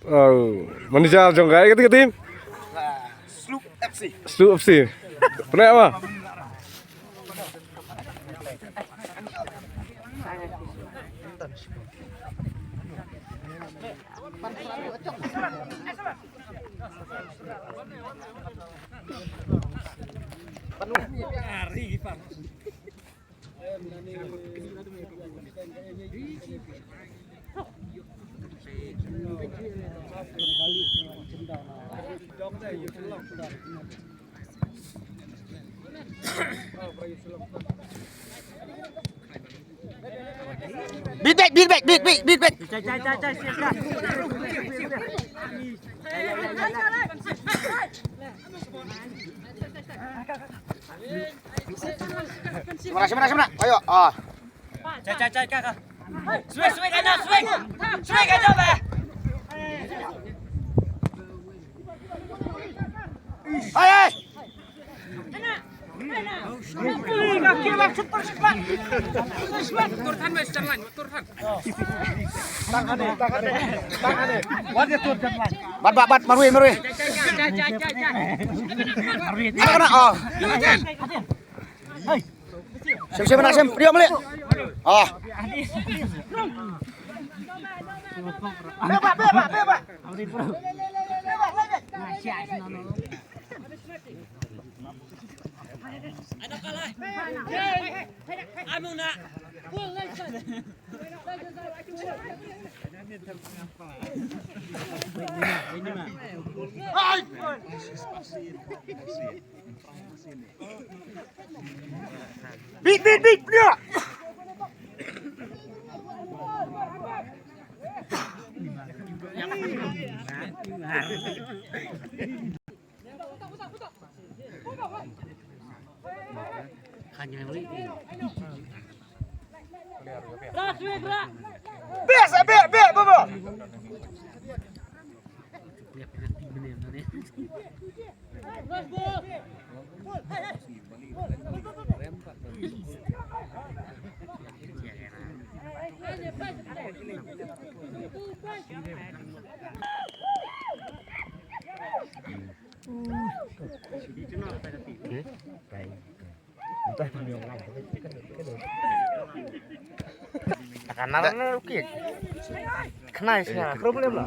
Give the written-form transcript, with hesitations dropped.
Manajer Jong cái tim. Slup FC. Slup FC. Pernah apa? Beat back. Mana. Ayo. Cai, Kak. Swing aja, Pak. Hai. Turhan wes jalan, turhan. Tangan. Wadah tur jalan. Bat, marui. Cai. Kena. Oh. Siap, Rio balik. Oh. Bebak. Ada kalah. Anu nak. Beat dia. Biasa, bobo. Karena oke. Kena sih, problem lah.